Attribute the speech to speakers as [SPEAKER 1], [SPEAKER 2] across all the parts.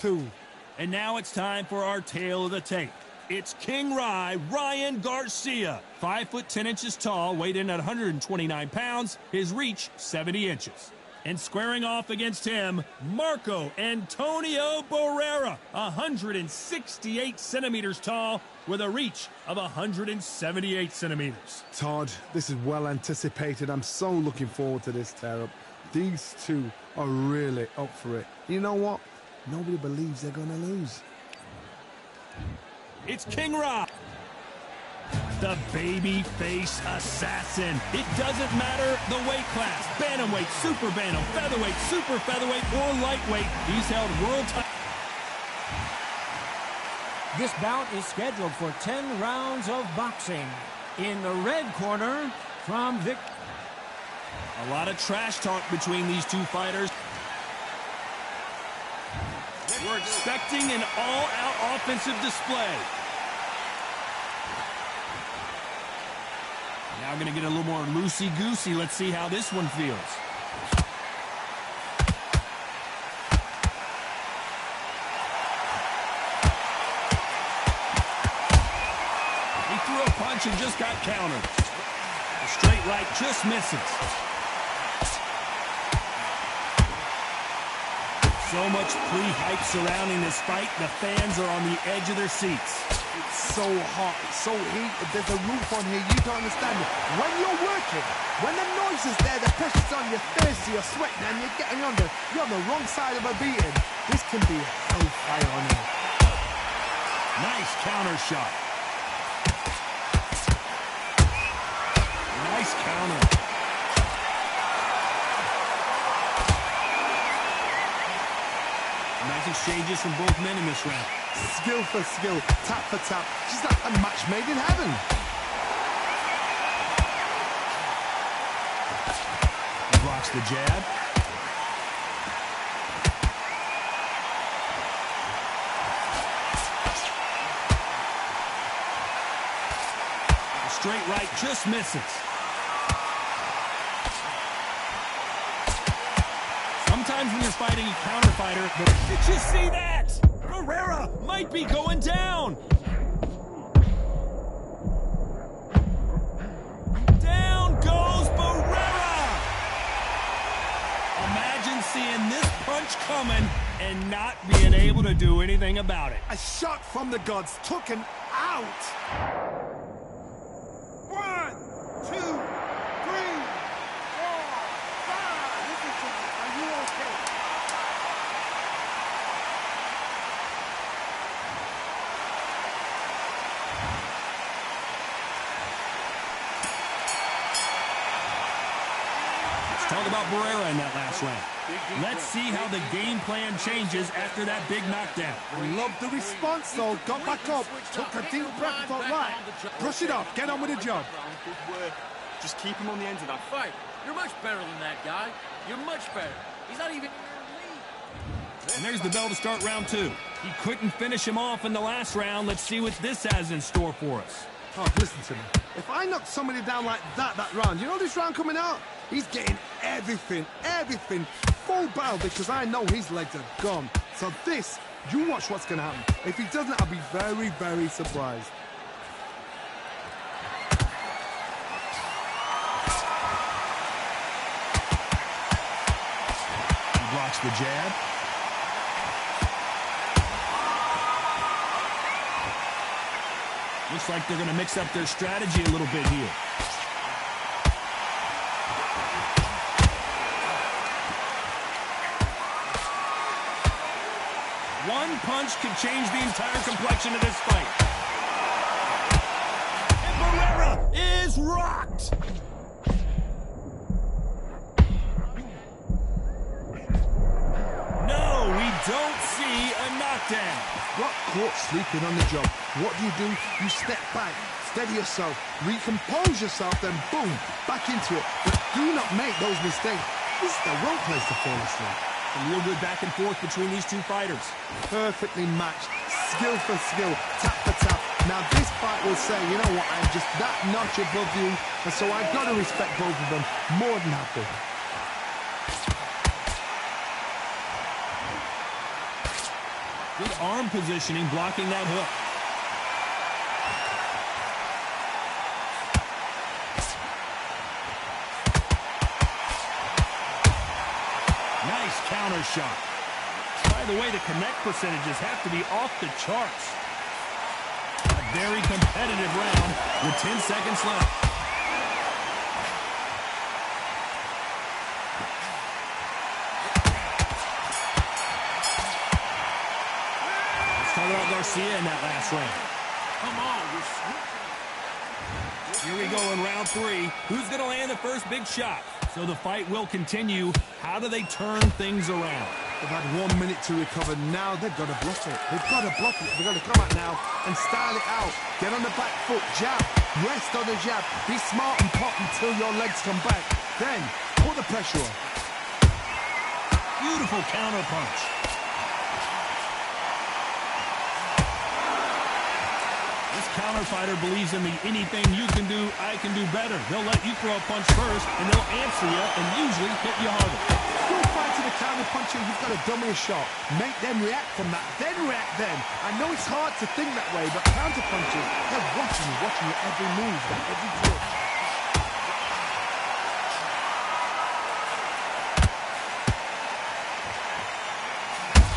[SPEAKER 1] 2.
[SPEAKER 2] And now it's time for our tale of the tape. It's King Ryan Garcia. 5'10" tall, weighed in at 129 pounds, his reach 70 inches. And squaring off against him, Marco Antonio Barrera, 168 centimeters tall, with a reach of 178 centimeters.
[SPEAKER 1] Todd, this is well anticipated. I'm so looking forward to this tear-up. These two are really up for it. You know what? Nobody believes they're going to lose.
[SPEAKER 2] It's King Ra, the baby-face assassin. It doesn't matter the weight class. Bantamweight, super bantam, featherweight, super featherweight, or lightweight. He's held world titles.
[SPEAKER 3] This bout is scheduled for 10 rounds of boxing. In the red corner, from Vic.
[SPEAKER 2] A lot of trash talk between these two fighters. We're expecting an all-out offensive display. Now going to get a little more loosey-goosey. Let's see how this one feels. He threw a punch and just got countered. The straight right just misses. So much pre-hype surrounding this fight, the fans are on the edge of their seats.
[SPEAKER 1] It's so hot, it's so heated, there's a roof on here, you don't understand it. When you're working, when the noise is there, the pressure's on, you're thirsty, you're sweating, and you're on the wrong side of a beating. This can be hellfire on here.
[SPEAKER 2] Nice counter shot. Nice counter. Nice exchanges from both men in this round.
[SPEAKER 1] Skill for skill, tap for tap. She's like a match made in heaven.
[SPEAKER 2] He blocks the jab. The straight right just misses. Sometimes when you're fighting a counter fighter, did you see that? Barrera might be going down. Down goes Barrera. Imagine seeing this punch coming and not being able to do anything about it.
[SPEAKER 1] A shot from the gods took him out. 1, 2, 3, 4, 5. Listen to me. Are you okay?
[SPEAKER 2] Talk about Barrera in that last round. Let's see how the game plan changes after that big knockdown.
[SPEAKER 1] Love the response, though. Got back up, took a deep breath, thought, right, brush it off, get on with the job.
[SPEAKER 4] Just keep him on the end of that fight.
[SPEAKER 5] You're much better than that guy. You're much better. He's not even in your league.
[SPEAKER 2] And there's the bell to start round 2. He couldn't finish him off in the last round. Let's see what this has in store for us.
[SPEAKER 1] Oh, listen to me. If I knock somebody down like that round, you know this round coming out? He's getting everything, full barrel, because I know his legs are gone. So this, you watch what's going to happen. If he doesn't, I'll be very, very surprised.
[SPEAKER 2] He blocks the jab. Looks like they're going to mix up their strategy a little bit here. One punch could change the entire complexion of this fight. And Barrera is rocked. No, we don't see a knockdown.
[SPEAKER 1] Got caught sleeping on the job. What do? You step back, steady yourself, recompose yourself, then boom, back into it. But do not make those mistakes. This is the wrong place to fall asleep.
[SPEAKER 2] A real good back and forth between these two fighters.
[SPEAKER 1] Perfectly matched, skill for skill, tap for tap. Now this fight will say, you know what, I'm just that notch above you, and so I've got to respect both of them more than happy.
[SPEAKER 2] Good arm positioning, blocking that hook. Nice counter shot. By the way, the connect percentages have to be off the charts. A very competitive round with 10 seconds left. Let's talk about Garcia in that last round.
[SPEAKER 5] Come on,
[SPEAKER 2] Here we go in round 3. Who's going to land the first big shot? So the fight will continue. How do they turn things around?
[SPEAKER 1] They've had 1 minute to recover. Now they've got to block it. They've got to block it. They've got to come out now and style it out. Get on the back foot, jab, rest on the jab. Be smart and pop until your legs come back. Then put the pressure on.
[SPEAKER 2] Beautiful counter punch. This counter fighter believes in the anything you can do, I can do better. They'll let you throw a punch first, and they'll answer you and usually hit you harder.
[SPEAKER 1] You're fighting a counter puncher, you've got to dummy a shot. Make them react from that, then react then. I know it's hard to think that way, but counter punchers, they're watching you every move, every twitch.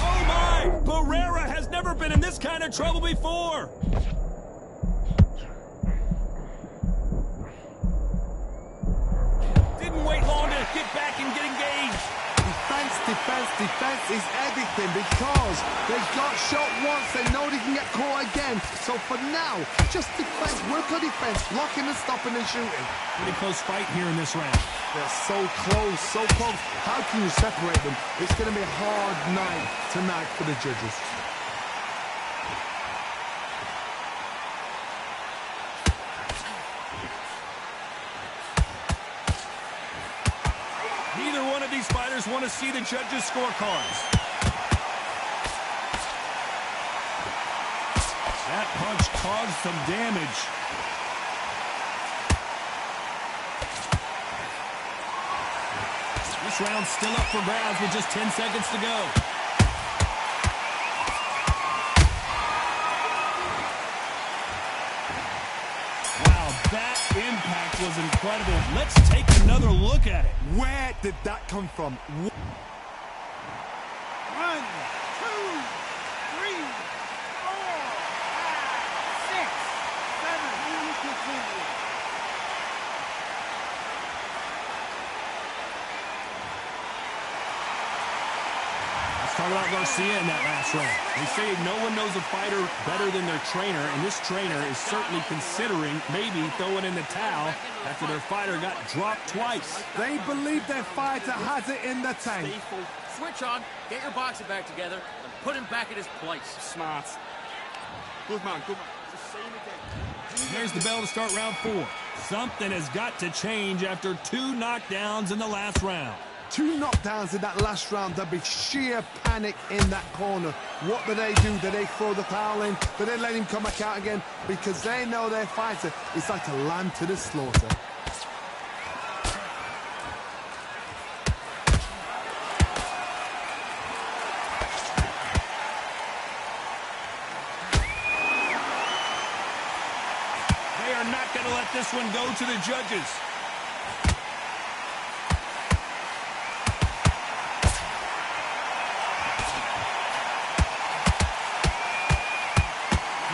[SPEAKER 2] Oh my! Barrera has never been in this kind of trouble before. Didn't wait long to get back and get engaged.
[SPEAKER 1] Defense is everything because they got shot once. They know they can get caught again. So for now, just defense, work on defense, blocking and stopping and shooting.
[SPEAKER 2] Pretty close fight here in this round.
[SPEAKER 1] They're so close, so close. How can you separate them? It's going to be a hard night tonight for the judges.
[SPEAKER 2] Neither one of these fighters want to see the judges' scorecards. That punch caused some damage. This round's still up for grabs with just 10 seconds to go. Wow, that impact was incredible. Let's take another look at it.
[SPEAKER 1] Where did that come from? 1, 2, 3, 4, 5, 6, 7.
[SPEAKER 2] Let's talk about Garcia in that last round. They say no one knows a fighter better than their trainer, and this trainer is certainly considering maybe throwing in the towel after their fighter got dropped twice.
[SPEAKER 1] They believe their fighter has it in the tank.
[SPEAKER 5] switch on, get your boxing bag together, and put him back in his place.
[SPEAKER 4] Smart. Good man, good man. Just say him again.
[SPEAKER 2] There's the bell to start round 4. Something has got to change after 2 knockdowns in the last round.
[SPEAKER 1] 2 knockdowns in that last round. There'll be sheer panic in that corner. What do they do? Do they throw the towel in? Do they let him come back out again? Because they know their fighter is like a lamb to the slaughter.
[SPEAKER 2] They are not going to let this one go to the judges.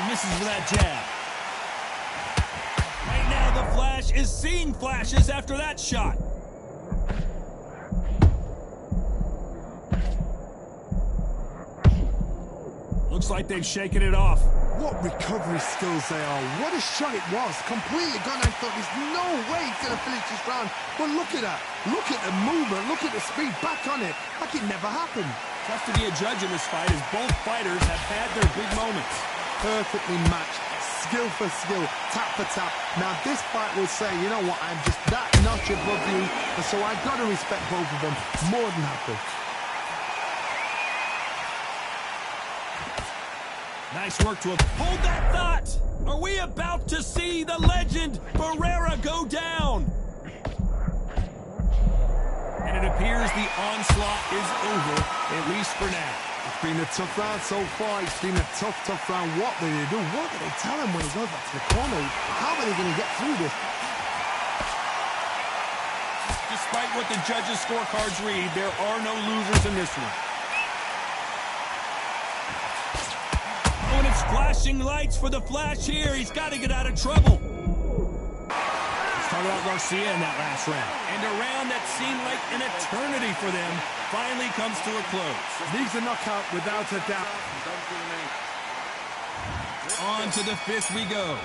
[SPEAKER 2] Misses with that jab. Right now, the Flash is seeing flashes after that shot. Looks like they've shaken it off.
[SPEAKER 1] What recovery skills they are. What a shot it was. Completely gone. I thought there's no way he's going to finish this round. But look at that. Look at the movement. Look at the speed. Back on it. Like it never happened.
[SPEAKER 2] Tough to be a judge in this fight as both fighters have had their big moments.
[SPEAKER 1] Perfectly matched, skill for skill, tap for tap. Now this fight will say, you know what, I'm just that notch above you, and so I've got to respect both of them more than happy.
[SPEAKER 2] Nice work to hold that thought. Are we about to see the legend Barrera go down? And it appears the onslaught is over, at least for now.
[SPEAKER 1] The been a tough round so far. It's been a tough round. What do they do? What do they tell him when he goes back to the corner? How are they going to get through this?
[SPEAKER 2] Despite what the judges' scorecards read, there are no losers in this one. Oh, and it's flashing lights for the Flash here. He's got to get out of trouble. Started out Garcia in that last round. And a round that seemed like an eternity for them finally comes to a close.
[SPEAKER 1] Needs a knockout without a doubt.
[SPEAKER 2] On to the fifth we go.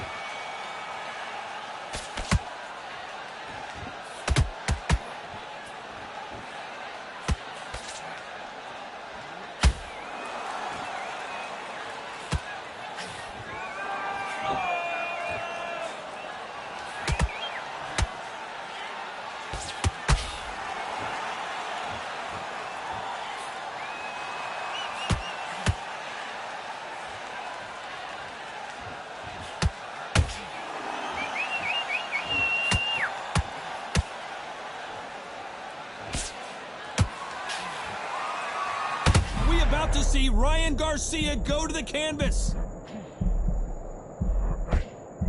[SPEAKER 2] About to see Ryan Garcia go to the canvas.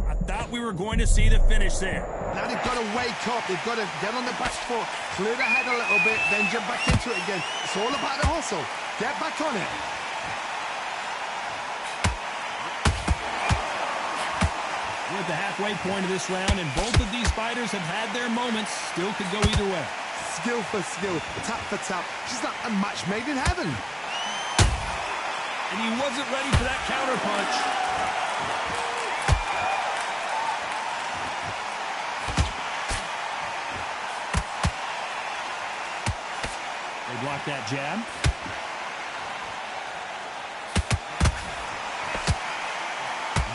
[SPEAKER 2] I thought we were going to see the finish there.
[SPEAKER 1] Now they've got to wake up. They've got to get on the back foot, clear the head a little bit, then jump back into it again. It's all about the hustle. Get back on it.
[SPEAKER 2] We're at the halfway point of this round, and both of these fighters have had their moments. Still could go either way.
[SPEAKER 1] Skill for skill, tap for tap. Just like a match made in heaven.
[SPEAKER 2] And he wasn't ready for that counter punch. They block that jab.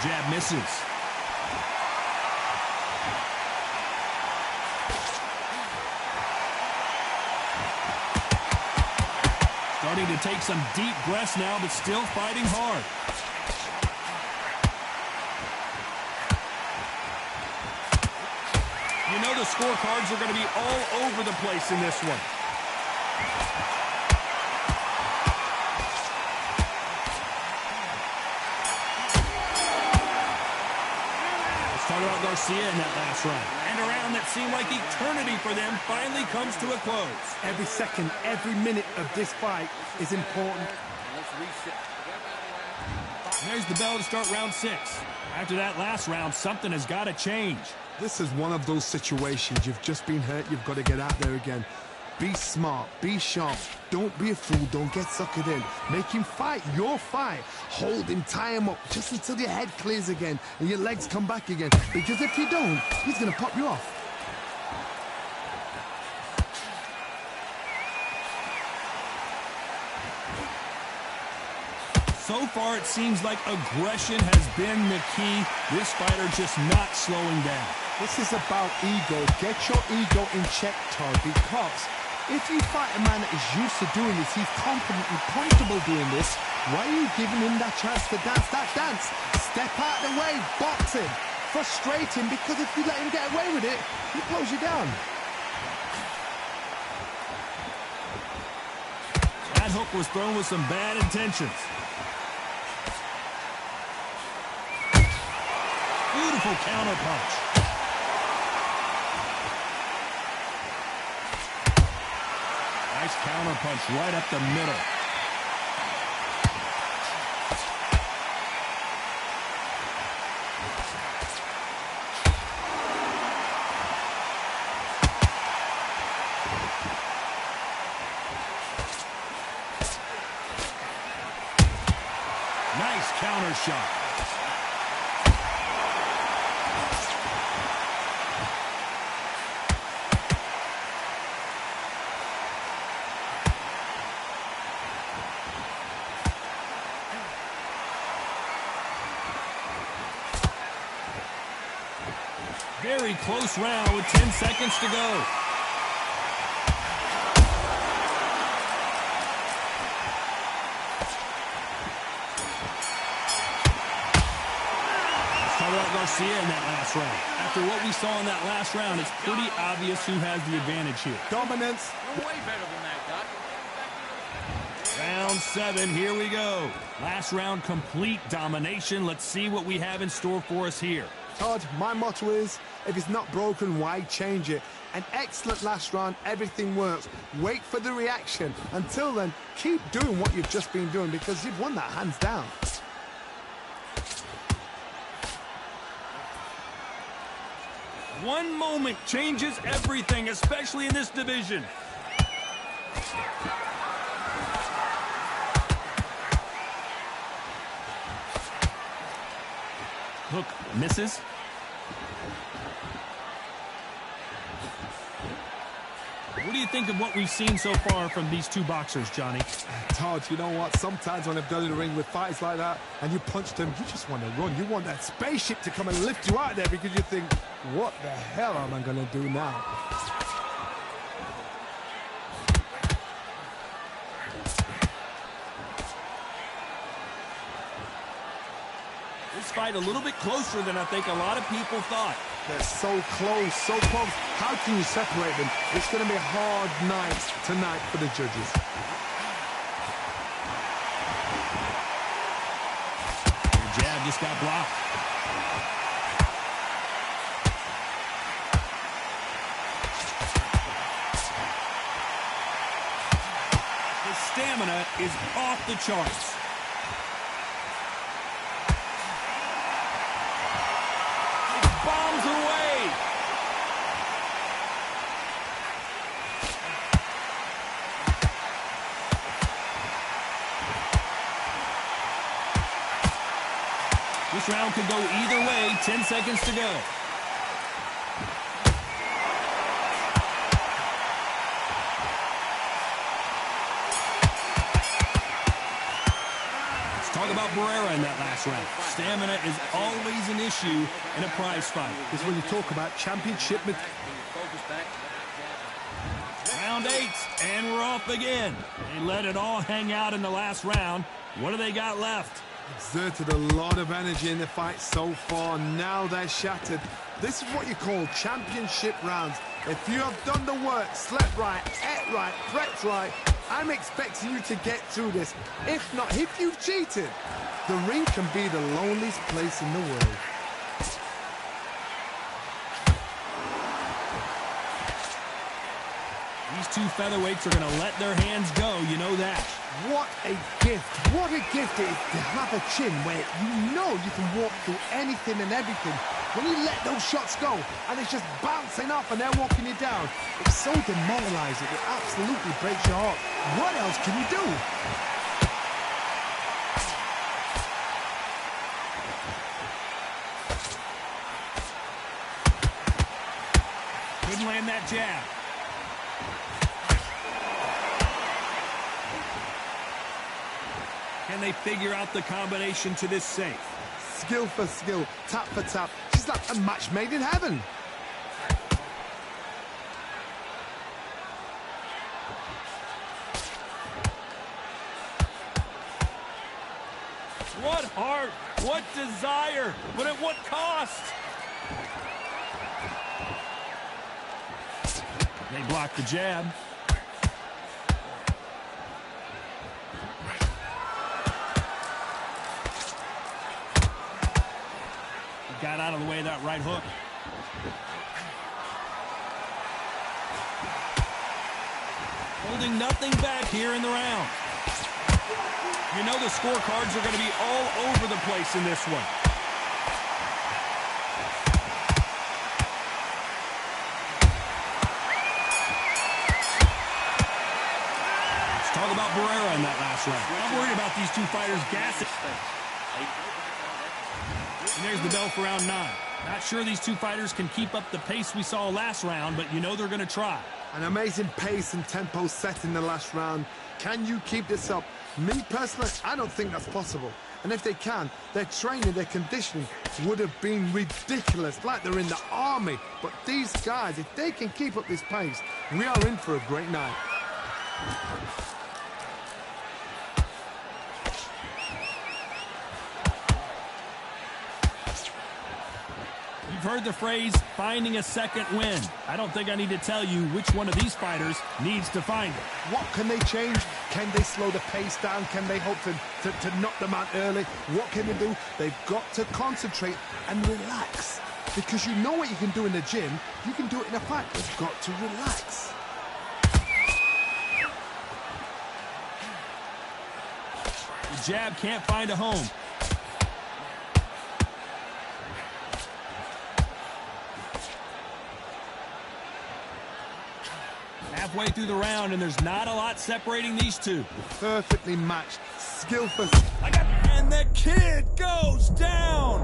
[SPEAKER 2] Jab misses. Starting to take some deep breaths now, but still fighting hard. You know the scorecards are going to be all over the place in this one. Started out Garcia in that last round. And a round that seemed like eternity for them finally comes to a close.
[SPEAKER 1] Every second, every minute of this fight is important.
[SPEAKER 2] There's the bell to start round 6. After that last round, something has got to change.
[SPEAKER 1] This is one of those situations. You've just been hurt. You've got to get out there again. Be smart. Be sharp. Don't be a fool. Don't get suckered in. Make him fight your fight. Hold him, tie him up just until your head clears again and your legs come back again. Because if you don't, he's going to pop you off.
[SPEAKER 2] So far, it seems like aggression has been the key. This fighter just not slowing down.
[SPEAKER 1] This is about ego. Get your ego in check, Todd, because if you fight a man that is used to doing this, he's confident and comfortable doing this, why are you giving him that chance to dance that dance? Step out of the way, box him, frustrate him, because if you let him get away with it, he blows you down.
[SPEAKER 2] That hook was thrown with some bad intentions. Beautiful counter punch. Nice counter punch right up the middle. Nice counter shot. Very close round with 10 seconds to go. Started out Garcia in that last round. After what we saw in that last round, it's pretty obvious who has the advantage here.
[SPEAKER 1] Dominance.
[SPEAKER 5] You're way better than that, Doc.
[SPEAKER 2] Round 7, here we go. Last round, complete domination. Let's see what we have in store for us here.
[SPEAKER 1] Todd, my motto is, if it's not broken, why change it? An excellent last round, everything works. Wait for the reaction. Until then, keep doing what you've just been doing because you've won that hands down.
[SPEAKER 2] One moment changes everything, especially in this division. Hook misses. What do you think of what we've seen so far from these two boxers, Johnny?
[SPEAKER 1] Todd, you know what? Sometimes when I've done in the ring with fights like that and you punch them, you just want to run. You want that spaceship to come and lift you out there because you think, what the hell am I going to do now?
[SPEAKER 2] This fight a little bit closer than I think a lot of people thought.
[SPEAKER 1] They're so close, so close. How can you separate them? It's going to be a hard night tonight for the judges.
[SPEAKER 2] Your jab just got blocked. His stamina is off the charts. Bombs away. This round could go either way. 10 seconds to go. Talk about Barrera in that last round. Stamina is always an issue in a prize fight.
[SPEAKER 1] It's when you talk about championship.
[SPEAKER 2] Round 8, and we're off again. They let it all hang out in the last round. What do they got left?
[SPEAKER 1] Exerted a lot of energy in the fight so far. Now they're shattered. This is what you call championship rounds. If you have done the work, slept right, ate right, prepped right, I'm expecting you to get through this. If not, if you've cheated, the ring can be the loneliest place in the world.
[SPEAKER 2] These two featherweights are going to let their hands go, you know that.
[SPEAKER 1] What a gift. What a gift it is to have a chin where you know you can walk through anything and everything. When you let those shots go and it's just bouncing up and they're walking you down, it's so demoralizing. It absolutely breaks your heart. What else can you do?
[SPEAKER 2] Couldn't land that jab. Can they figure out the combination to this safe?
[SPEAKER 1] Skill for skill, tap for tap. She's like a match made in heaven.
[SPEAKER 2] What heart, what desire, but at what cost? They blocked the jab. Got out of the way of that right hook. Holding nothing back here in the round. You know the scorecards are going to be all over the place in this one. Let's talk about Barrera in that last round. I'm worried about these two fighters gassing. And there's the bell for round 9. Not sure these two fighters can keep up the pace we saw last round, but you know they're going to try.
[SPEAKER 1] An amazing pace and tempo set in the last round. Can you keep this up? Me, personally, I don't think that's possible. And if they can, their training, their conditioning would have been ridiculous, like they're in the army. But these guys, if they can keep up this pace, we are in for a great night.
[SPEAKER 2] You've heard the phrase, finding a second win. I don't think I need to tell you which one of these fighters needs to find it.
[SPEAKER 1] What can they change? Can they slow the pace down? Can they hope to knock them out early? What can they do? They've got to concentrate and relax. Because you know what you can do in the gym, you can do it in a fight. You've got to relax.
[SPEAKER 2] The jab can't find a home. Halfway through the round, and there's not a lot separating these two.
[SPEAKER 1] Perfectly matched, skillful.
[SPEAKER 2] And the kid goes down.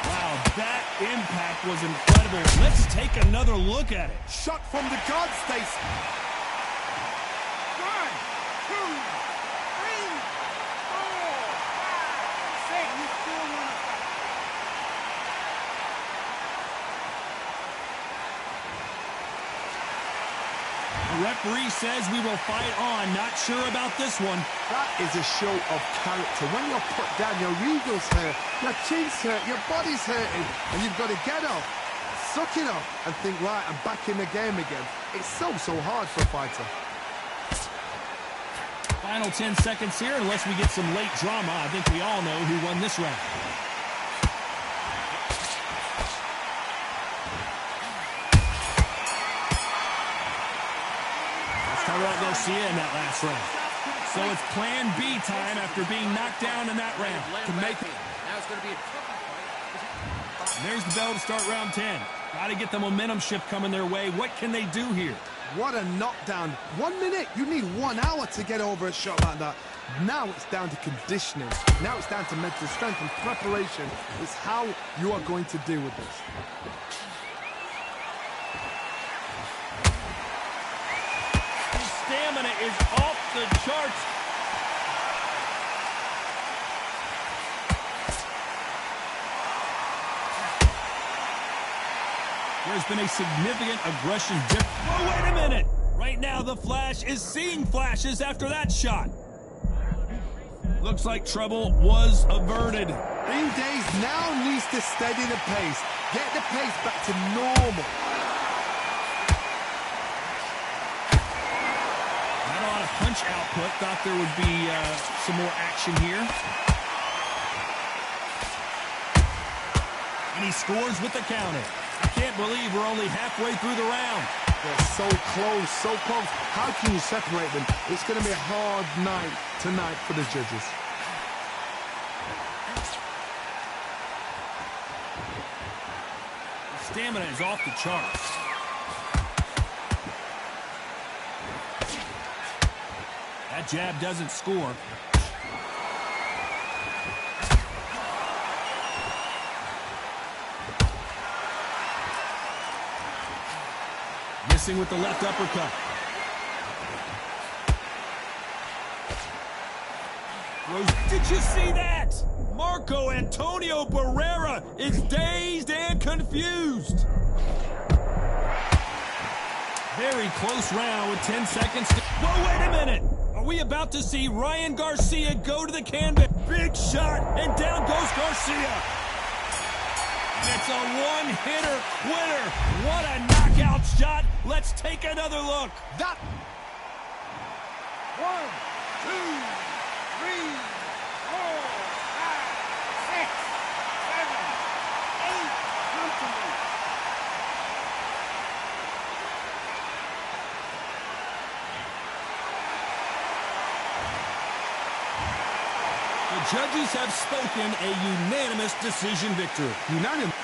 [SPEAKER 2] Wow, that impact was incredible. Let's take another look at it.
[SPEAKER 1] Shot from the guard, Stacy.
[SPEAKER 4] 1, 2, 3, 4, 5, 6. You still want to fight?
[SPEAKER 2] The referee says we will fight on. Not sure about this one.
[SPEAKER 1] That is a show of character. When you're put down, your ego's hurt, your chin's hurt, your body's hurting, and you've got to get up, suck it up, and think, right, I'm back in the game again. It's so hard for a fighter.
[SPEAKER 2] Final 10 seconds here, unless we get some late drama. I think we all know who won this round. Garcia in that last round. So it's plan B time after being knocked down in that round.
[SPEAKER 5] To make it. Now it's going to be a tricky fight.
[SPEAKER 2] There's the bell to start round 10. Got to get the momentum shift coming their way. What can they do here?
[SPEAKER 1] What a knockdown. 1 minute. You need 1 hour to get over a shot like that. Now it's down to conditioning. Now it's down to mental strength and preparation. It's how you are going to deal with this.
[SPEAKER 2] Stamina is off the charts. There's been a significant aggression dip. Oh, wait a minute. Right now, the Flash is seeing flashes after that shot. Looks like trouble was averted.
[SPEAKER 1] Bean Days now needs to steady the pace. Get the pace back to normal.
[SPEAKER 2] Punch output. Thought there would be some more action here. And he scores with the counter. I can't believe we're only halfway through the round.
[SPEAKER 1] They're so close, so close. How can you separate them? It's going to be a hard night tonight for the judges.
[SPEAKER 2] The stamina is off the charts. That jab doesn't score. Missing with the left uppercut. Did you see that? Marco Antonio Barrera is dazed and confused. Very close round with 10 seconds to... Whoa, wait a minute! Are we about to see Ryan Garcia go to the canvas? Big shot, and down goes Garcia. It's a one-hitter winner. What a knockout shot. Let's take another look.
[SPEAKER 1] That...
[SPEAKER 4] 1, 2, 3, 4, 5, 6, 7, 8. Comfortable.
[SPEAKER 2] The judges have spoken, a unanimous decision victory.
[SPEAKER 1] Unanimous.